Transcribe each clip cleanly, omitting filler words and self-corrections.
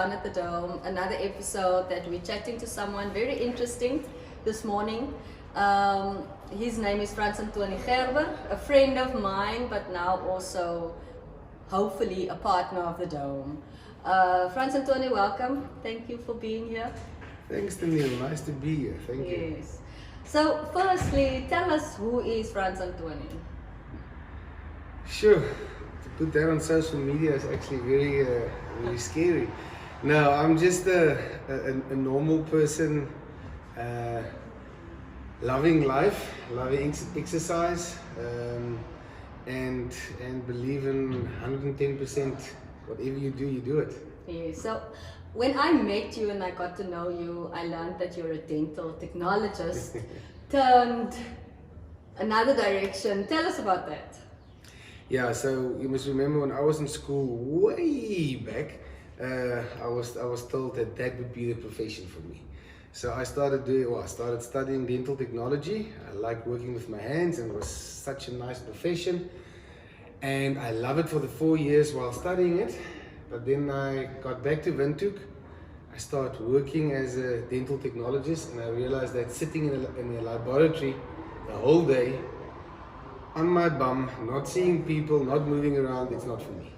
down at the Dome, another episode that we're chatting to someone very interesting this morning. His name is Frans-Anthonie Gerber, a friend of mine, but now also hopefully a partner of the Dome. Frans-Anthonie, welcome. Thank you for being here. Thanks, Daniel. Nice to be here. Thank you. Yes. So, firstly, tell us, who is Frans-Anthonie? Sure. To put that on social media is actually very scary. No, I'm just a normal person, loving life, loving exercise, and believe in 110%. Whatever you do it. Yes. So, when I met you and I got to know you, I learned that you're a dental technologist turned another direction. Tell us about that. Yeah, so you must remember when I was in school way back, I was told that would be the profession for me. So I started studying dental technology. I liked working with my hands, and it was such a nice profession. And I loved it for the 4 years while studying it. But then I got back to Windhoek. I started working as a dental technologist, and I realized that sitting in a laboratory the whole day on my bum, not seeing people, not moving around, it's not for me.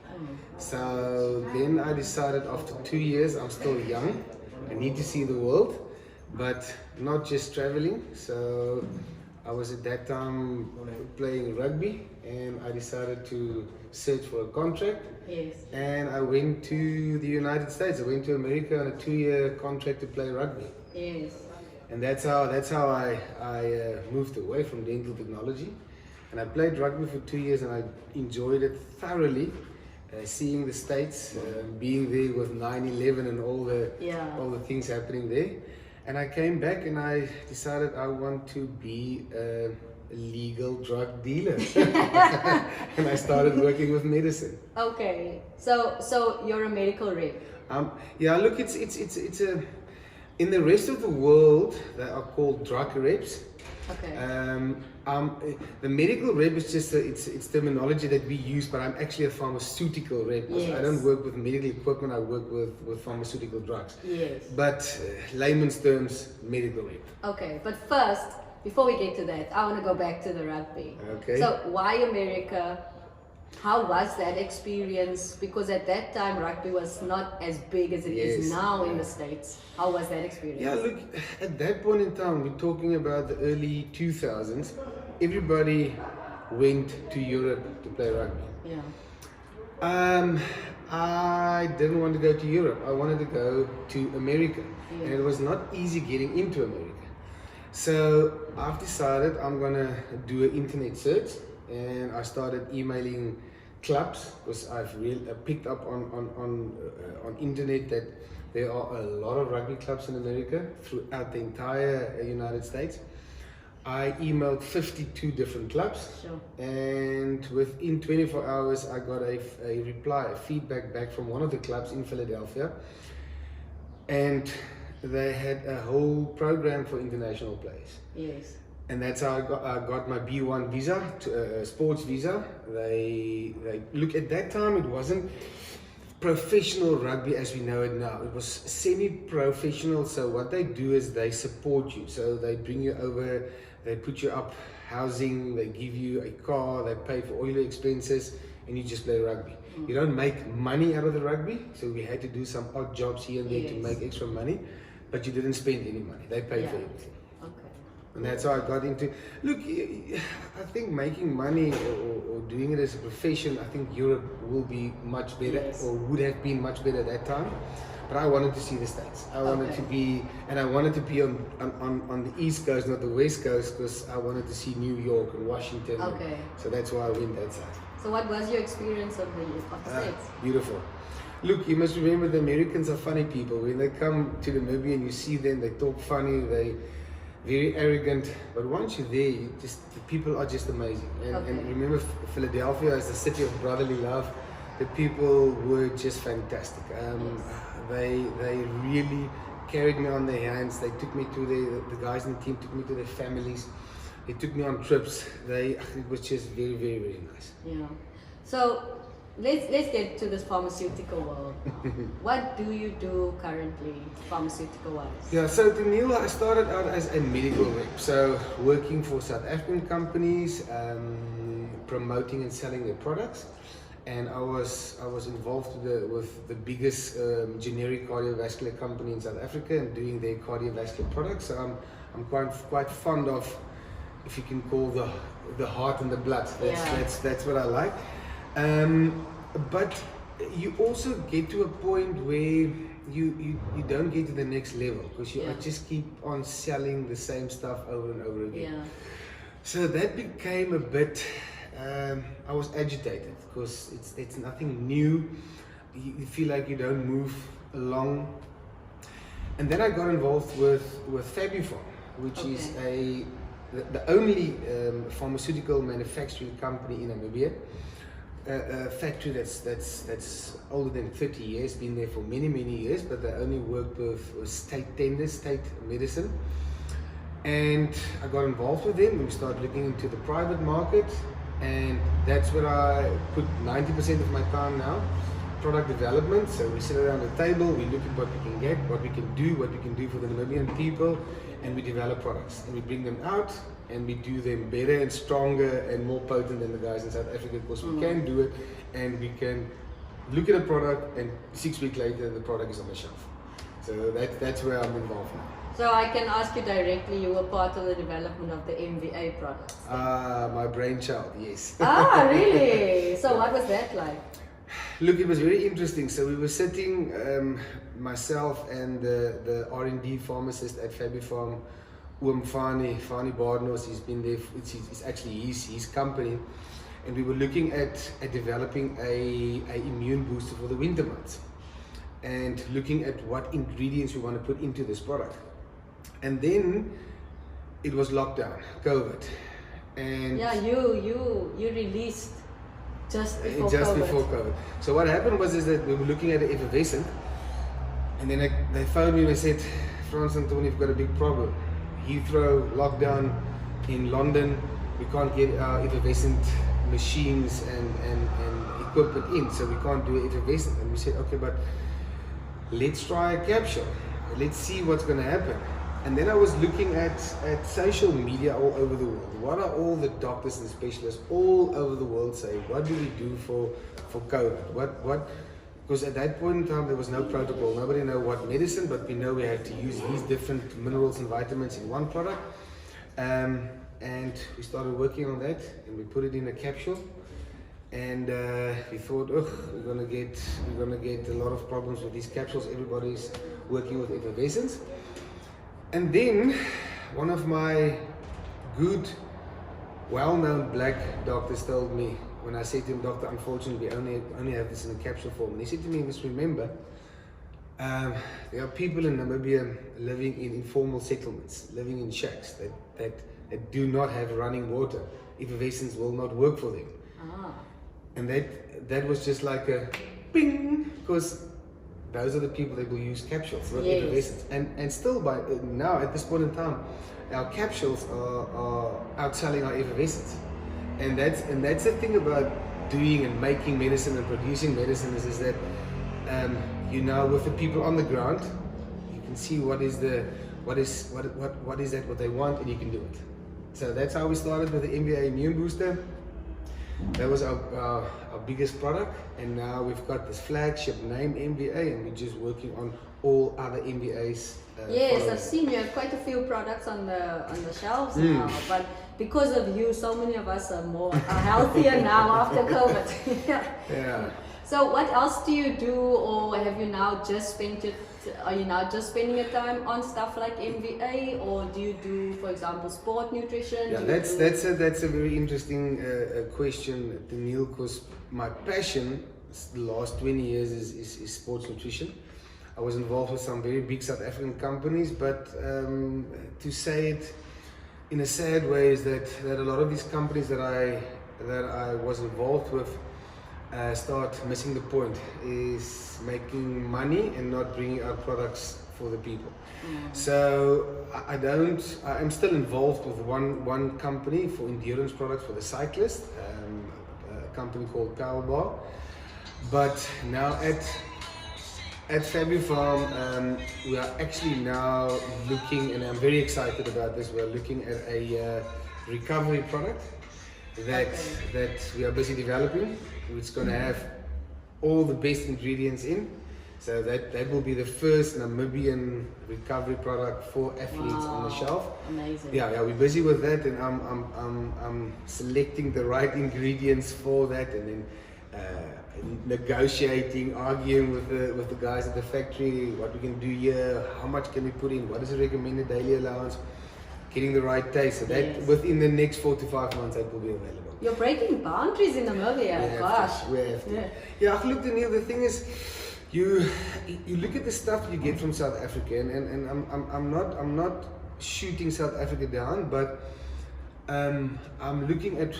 So then I decided after 2 years, I'm still young, I need to see the world, but not just traveling. So I was at that time playing rugby, and I decided to search for a contract. Yes. And I went to the United States. I went to America on a 2-year contract to play rugby. Yes. And that's how I moved away from dental technology. And I played rugby for 2 years, and I enjoyed it thoroughly. Seeing the States, being there with 9/11 and all the things happening there. And I came back and I decided I want to be a legal drug dealer. And I started working with medicine. Okay, so you're a medical rep. Yeah, look, it's a in the rest of the world they are called drug reps. Okay. The medical rep is just it's terminology that we use, but I'm actually a pharmaceutical rep. Yes. I don't work with medical equipment. I work with pharmaceutical drugs. Yes. But layman's terms, medical rep. Okay, but first, before we get to that, I want to go back to the rugby. Okay. So why America? How was that experience? Because at that time rugby was not as big as it is now in the States. How was that experience? Yeah, look, at that point in time, we're talking about the early 2000s, everybody went to Europe to play rugby. Yeah. I didn't want to go to Europe. I wanted to go to America. Yeah. And it was not easy getting into America. So I've decided I'm going to do an internet search. And I started emailing clubs because I've picked up on internet that there are a lot of rugby clubs in America throughout the entire United States. I emailed 52 different clubs. Sure. And within 24 hours I got a reply, a feedback back from one of the clubs in Philadelphia, and they had a whole program for international players. Yes. And that's how I got my B1 visa, sports visa. They look, at that time it wasn't professional rugby as we know it now. It was semi-professional. So what they do is they support you. So they bring you over, they put you up housing, they give you a car, they pay for all your expenses, and you just play rugby. You don't make money out of the rugby. So we had to do some odd jobs here and there to make extra money, but you didn't spend any money. They paid for everything. And that's how I got into. Look, I think making money or doing it as a profession, I think Europe will be much better, or would have been much better at that time. But I wanted to see the States. I wanted to be, and I wanted to be on the East Coast, not the West Coast, because I wanted to see New York and Washington. Okay. So that's why I went that side. So what was your experience of the States? Beautiful. Look, you must remember the Americans are funny people. When they come to Namibia and you see them, they talk funny, they very arrogant, but once you're there, the people are just amazing. And remember, Philadelphia is the city of brotherly love. The people were just fantastic. They really carried me on their hands. They took me to the guys in the team took me to their families. They took me on trips. It was just very, very, very nice. Yeah. So let's get to this pharmaceutical world now. What do you do currently, pharmaceutical wise? Yeah, so Neil, I started out as a medical rep, so working for South African companies, promoting and selling their products, and I was involved with the biggest generic cardiovascular company in South Africa and doing their cardiovascular products. So I'm quite fond of, if you can call the heart and the blood. That's what I like. But you also get to a point where you don't get to the next level because you just keep on selling the same stuff over and over again. Yeah. So that became a bit, I was agitated because it's nothing new. You feel like you don't move along. And then I got involved with Fabufarm, which is the only pharmaceutical manufacturing company in Namibia. A factory that's older than 30 years, been there for many years, but they only work with state tenders, state medicine. And I got involved with them. We started looking into the private market, and that's where I put 90% of my time now. Product development. So we sit around the table, we look at what we can get, what we can do for the Namibian people, and we develop products and we bring them out and we do them better and stronger and more potent than the guys in South Africa, because we can do it and we can look at a product and 6 weeks later the product is on the shelf. So that's where I'm involved now. So I can ask you directly, you were part of the development of the MVA products? My brainchild, yes. Ah, really? So what was that like? Look, it was very interesting. So we were sitting, myself and the R&D pharmacist at Fabufarm, Frans-Anthonie Gerber, he's been there, it's actually his company, and we were looking at developing a immune booster for the winter months and looking at what ingredients we want to put into this product. And then it was lockdown, COVID. And yeah, you released just before COVID. So what happened was that we were looking at the effervescent, and then they phoned me and they said, Frans-Anthonie, we've got a big problem. Heathrow, lockdown in London, we can't get our effervescent machines and equipment in, so we can't do effervescent. And we said, okay, but let's try a capsule. Let's see what's going to happen. And then I was looking at social media all over the world. What are all the doctors and specialists all over the world saying? What do we do for COVID? What? Because at that point in time there was no protocol. Nobody knew what medicine, but we know we had to use these different minerals and vitamins in one product. And we started working on that, and we put it in a capsule. And we thought, we're gonna get a lot of problems with these capsules. Everybody's working with effervescence. And then one of my good, well-known black doctors told me, when I said to him, doctor, unfortunately we only have this in a capsule form. And he said to me, you must remember, there are people in Namibia living in informal settlements, living in shacks that do not have running water. Effervescence will not work for them. And that was just like a ping, because those are the people that will use capsules, not effervescence. And still by now, at this point in time, our capsules are outselling our effervescence. And that's the thing about doing and making medicine and producing medicine is that you know, with the people on the ground, you can see what is that what they want, and you can do it. So that's how we started with the MVA Immune Booster. That was our biggest product, and now we've got this flagship name MVA, and we're just working on all other MVAs. Yes, I've seen you have quite a few products on the shelves now, but because of you, so many of us are healthier now after COVID. Yeah. So what else do you do, or have you now just spent are you now just spending your time on stuff like MVA, or do you do, for example, sport nutrition? Yeah, that's a very interesting question, Neil, because my passion the last 20 years is sports nutrition. I was involved with some very big South African companies, but to say it in a sad way is that a lot of these companies that I was involved with start missing the point, is making money and not bringing out products for the people. So I'm still involved with one company for endurance products for the cyclist, a company called Bar. But now at Fabu Farm, we are actually now looking, and I'm very excited about this. We're looking at a recovery product that we are busy developing. It's going to have all the best ingredients in. So that will be the first Namibian recovery product for athletes on the shelf. Amazing. Yeah, we're busy with that, and I'm selecting the right ingredients for that, and then negotiating, arguing with the guys at the factory, what we can do here, how much can we put in, what is the recommended daily allowance, getting the right taste. So that within the next 4 to 5 months that will be available. You're breaking boundaries in Namibia. Gosh. We have to. Yeah, look, Daniel, the thing is, you look at the stuff you get from South Africa, and I'm not shooting South Africa down, but I'm looking at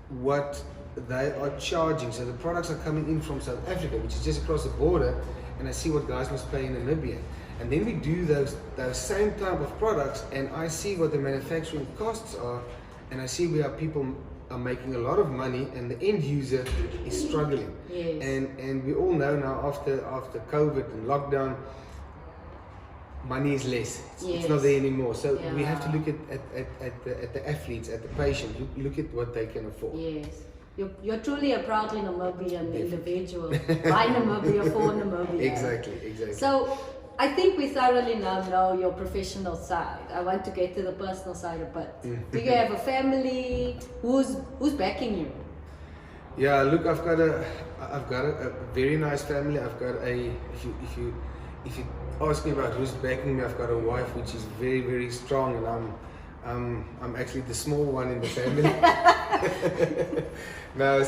what they are charging. So the products are coming in from South Africa, which is just across the border, and I see what guys must pay in Namibia. And then we do those same type of products, and I see what the manufacturing costs are, and I see where people are making a lot of money, and the end user is struggling. Yes. And we all know now after COVID and lockdown, money is less. It's not there anymore. So we have to look at the athletes, at the patient. Look at what they can afford. Yes. You're truly a proudly Namibian individual. By Namibia, for Namibia. Exactly. So I think we thoroughly now know your professional side. I want to get to the personal side a bit. Do you have a family? Who's backing you? Yeah, look, I've got a very nice family. I've got if you ask me about who's backing me, I've got a wife which is very, very strong, and I'm actually the small one in the family. No,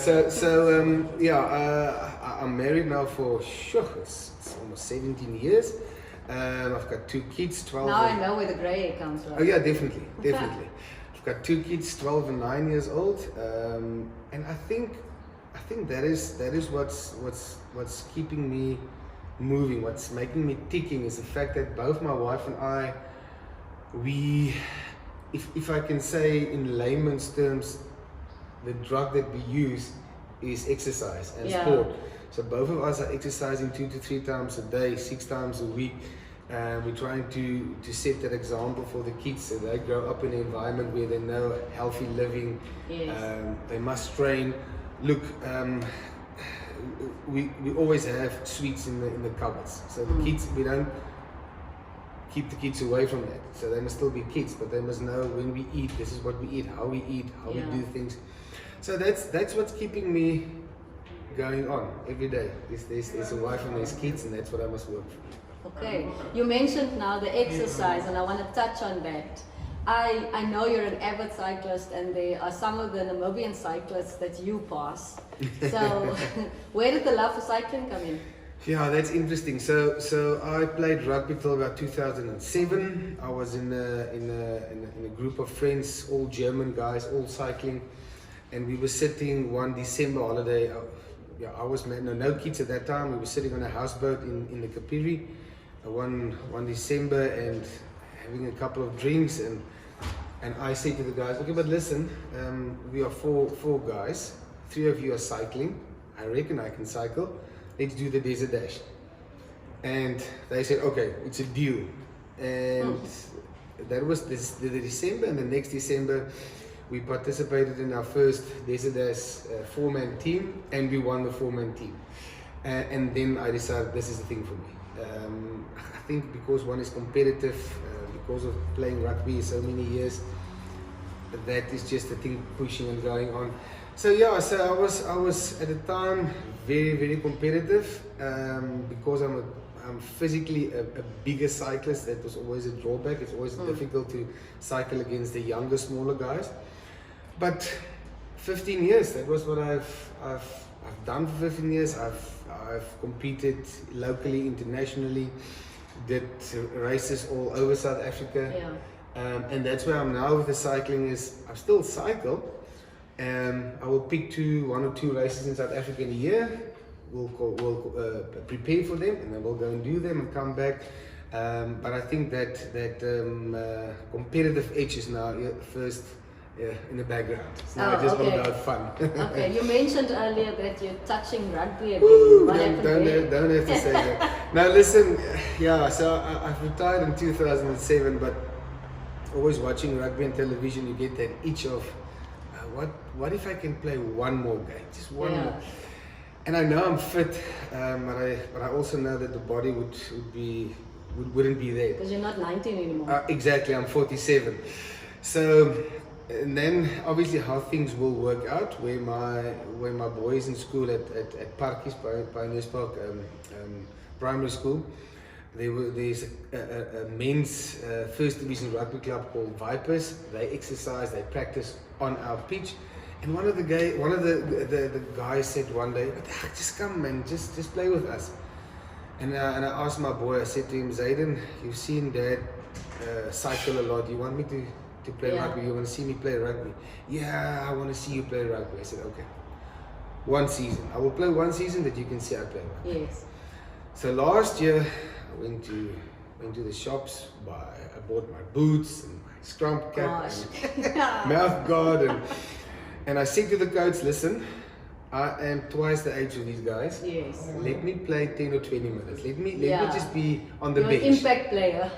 I'm married now for it's almost 17 years. I've got 2 kids, 12. Now I know where the grey hair comes from. Oh yeah, definitely. I've got 2 kids, 12 and 9 years old, and I think that is what's keeping me moving. What's making me ticking is the fact that both my wife and I, if I can say in layman's terms, the drug that we use is exercise and sport. So both of us are exercising 2 to 3 times a day, 6 times a week. We're trying to set that example for the kids, so they grow up in an environment where they know healthy living. They must train. Look, we always have sweets in the cupboards. So the kids, we don't keep the kids away from that. So they must still be kids, but they must know when we eat, this is what we eat, how we do things. So that's what's keeping me going on every day. There's a wife and there's kids, and that's what I must work for. Okay, you mentioned now the exercise, and I want to touch on that. I know you're an avid cyclist, and there are some of the Namibian cyclists that you pass. So where did the love for cycling come in? Yeah, that's interesting. So I played rugby till about 2007. I was in a group of friends, all German guys, all cycling, and we were sitting one December holiday. I was no kids at that time. We were sitting on a houseboat in the Kapiri one December and having a couple of drinks, and I said to the guys, okay, but listen, we are four guys. 3 of you are cycling. I reckon I can cycle. Let's do the desert dash. And they said, okay, it's a deal. And that was the December, and the next December we participated in our first desert dash 4-man team, and we won the 4-man team. And then I decided this is the thing for me. I think because one is competitive, because of playing rugby so many years, that is just the thing pushing and going on. So yeah, so I was at the time very, very competitive, because I'm physically a bigger cyclist. That was always a drawback. It's always difficult to cycle against the younger, smaller guys. But 15 years, that was what I've done for 15 years. I've competed locally, internationally, did races all over South Africa. Yeah. And that's where I'm now with the cycling. Is I still cycle. I will pick 1 or 2 races in South Africa in a year. We'll prepare for them, and then we'll go and do them and come back. But I think that competitive edge is now first in the background. It's now just all about fun. Okay, you mentioned earlier that you're touching rugby again. Woo, What happened there? don't have to say that. Now listen, so I've retired in 2007, but always watching rugby on television, you get that itch of, what if I can play one more game, just one more. And I know I'm fit, but I also know that the body wouldn't be there. Because you're not 19 anymore. Exactly, I'm 47. So, and then obviously how things will work out, where my boy is in school at Parkies, Pioneers Park Primary School. There's a men's first division rugby club called Vipers. They exercise, they practice on our pitch. And one of the guys said one day, just come and just play with us. And I asked my boy, I said to him, Zayden, you've seen Dad cycle a lot. You want me to play rugby? You want to see me play rugby? Yeah, I want to see you play rugby. I said, okay. One season. I will play one season that you can see I play rugby. Yes. So last year, I went to the shops, I bought my boots and my scrum cap and mouth guard, and I said to the coach, listen, I am twice the age of these guys. Yes. Let me play 10 or 20 minutes. Let me just be on the You're bench. An impact player.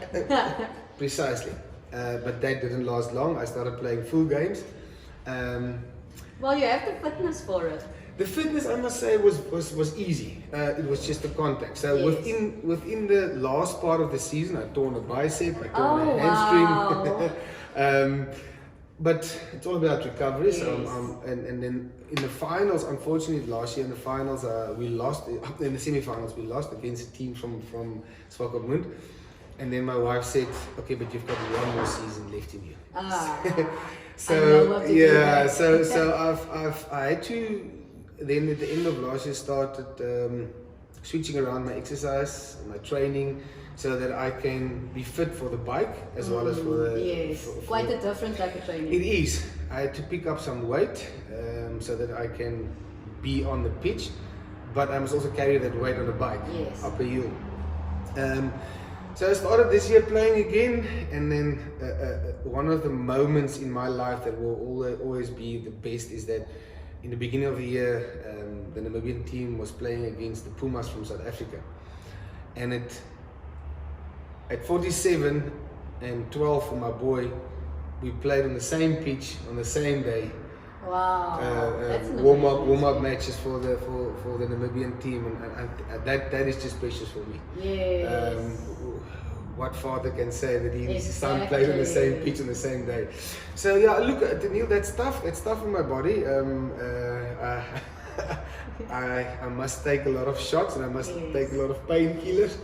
Precisely. But that didn't last long. I started playing full games. Well, you have the fitness for it. The fitness, I must say, was easy. It was just the contact. So within the last part of the season, I torn a bicep, I torn a hamstring. Wow. But it's all about recovery. Yes. So and then in the finals, unfortunately, last year in the finals, we lost. In the semi-finals, we lost against a team from Swakopmund. And then my wife said, "Okay, but you've got one more season left in you." So yeah, so I had to. Then at the end of last year, started switching around my exercise, my training, so that I can be fit for the bike as well as for the. Yes, quite a different type of training. It is. I had to pick up some weight so that I can be on the pitch, but I must also carry that weight on the bike up a hill. So I started this year playing again, and then one of the moments in my life that will always be the best is that in the beginning of the year, the Namibian team was playing against the Pumas from South Africa, and at 47 and 12 for my boy, we played on the same pitch on the same day. Wow! Warm up matches for the Namibian team, and that is just precious for me. Yes. What father can say that his son played on the same pitch on the same day? So yeah, look, Neil, that's tough. It's tough on my body. I must take a lot of shots and I must take a lot of painkillers.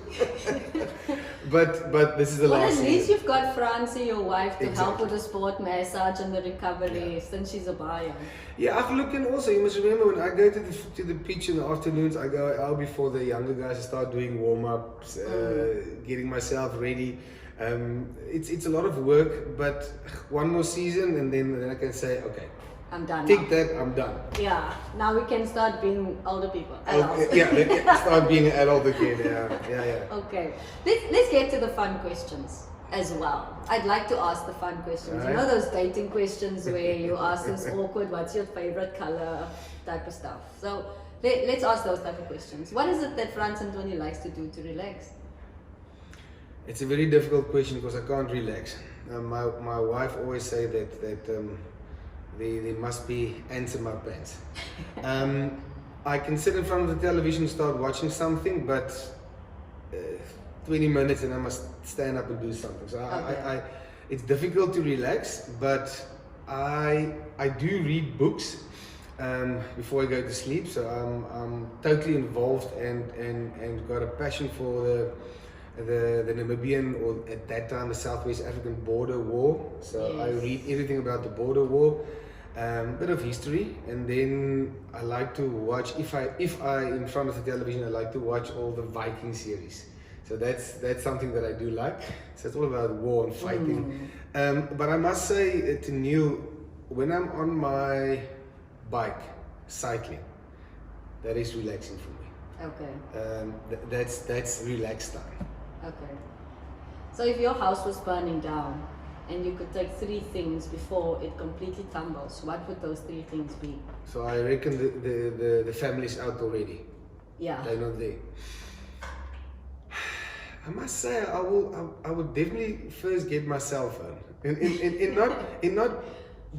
but this is the last. Well, at least you've got Francie, your wife, to help with the sport massage and the recovery since she's a bio. Yeah, look, and also you must remember when I go to the pitch in the afternoons, I go out before the younger guys start doing warm-ups, getting myself ready. It's a lot of work, but one more season and then I can say, okay, I'm done. Take that, I'm done. Yeah, now we can start being older people. Start being an adult again. Yeah. Okay, let's get to the fun questions as well. I'd like to ask the fun questions. Right. You know those dating questions where you ask those awkward, what's your favorite color type of stuff. So let's ask those type of questions. What is it that Frans-Anthonie likes to do to relax? It's a very difficult question because I can't relax. My wife always say that there must be ants in my pants. I can sit in front of the television and start watching something, but 20 minutes and I must stand up and do something. So it's difficult to relax, but I do read books before I go to sleep. So I'm totally involved and got a passion for the Namibian, or at that time the Southwest African border war. So I read everything about the border war. Bit of history, and then I like to watch, if I in front of the television, I like to watch all the Viking series. So that's something that I do like. So it's all about war and fighting. But I must say to Neil, when I'm on my bike cycling, that is relaxing for me. Okay. That's relaxed time. Okay. So if your house was burning down, and you could take 3 things before it completely tumbles, what would those 3 things be? So I reckon the family's out already. Yeah. They're not there. I must say, I would definitely first get my cell phone, and not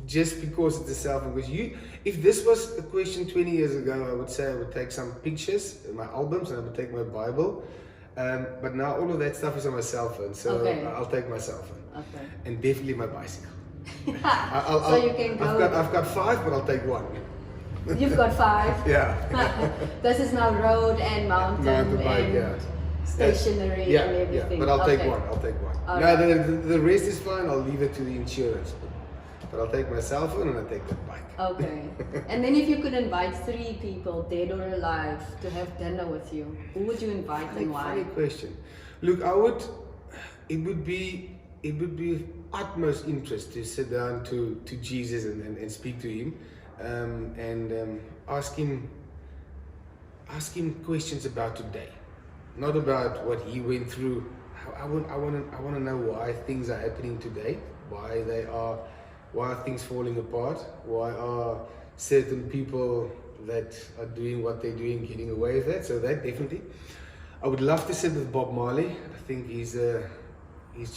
just because it's a cell phone. Because if this was a question 20 years ago, I would say I would take some pictures, my albums, and I would take my Bible. But now all of that stuff is on my cell phone, so Okay. I'll take my cell phone, Okay. and definitely my bicycle. So you can go. I've got 5, but I'll take 1. You've got 5. Yeah. This is now road and mountain Mountain bike, and yeah. stationary Yeah, and yeah, everything. but I'll take Okay. 1. I'll take 1. All No, right. the rest is fine. I'll leave it to the insurance. But I'll take my cell phone and I'll take that bike. Okay. And then if you could invite 3 people, dead or alive, to have dinner with you, who would you invite and why? Funny question. Look, it would be utmost interest to sit down to Jesus and speak to him, and ask him questions about today, not about what he went through. I want to know why things are happening today, why are things falling apart, why are certain people that are doing what they're doing getting away with that. So that definitely. I would love to sit with Bob Marley. I think he's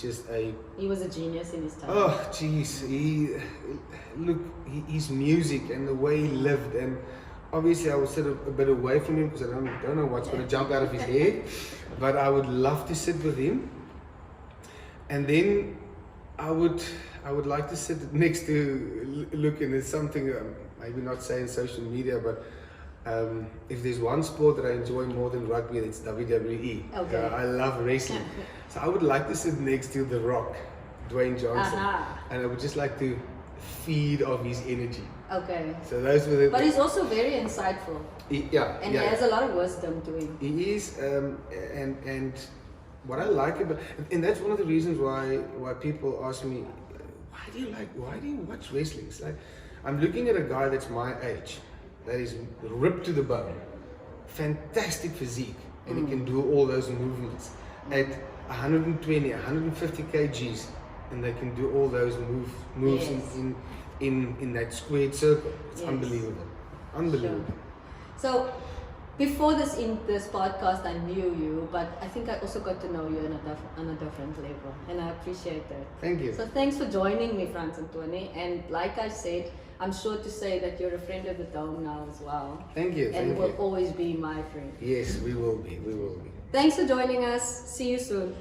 just a... He was a genius in his time. Oh, jeez. His music and the way he lived, and obviously I would sit a bit away from him because I don't know what's going to jump out of his head, but I would love to sit with him. And then I would like to sit next to, look, and it's something, maybe not saying social media, but if there's one sport that I enjoy more than rugby, it's WWE. Okay. I love wrestling. So I would like to sit next to The Rock, Dwayne Johnson, and I would just like to feed off his energy. Okay. So those were the... But he's also very insightful. He He has a lot of wisdom to him. He is, and what I like about, and that's one of the reasons why people ask me, why do you watch wrestling? It's like, I'm looking at a guy that's my age, that is ripped to the bone, fantastic physique, and he can do all those movements at 120, 150 kgs, and they can do all those moves Yes. in that squared circle. It's Yes. unbelievable, unbelievable. Sure. So, before this podcast, I knew you, but I think I also got to know you on a different level, and I appreciate that. Thank you. So thanks for joining me, Frans-Anthonie. And like I said, I'm sure to say that you're a friend of the Dome now as well. Thank you. And will always be my friend. Yes, we will be. Thanks for joining us. See you soon.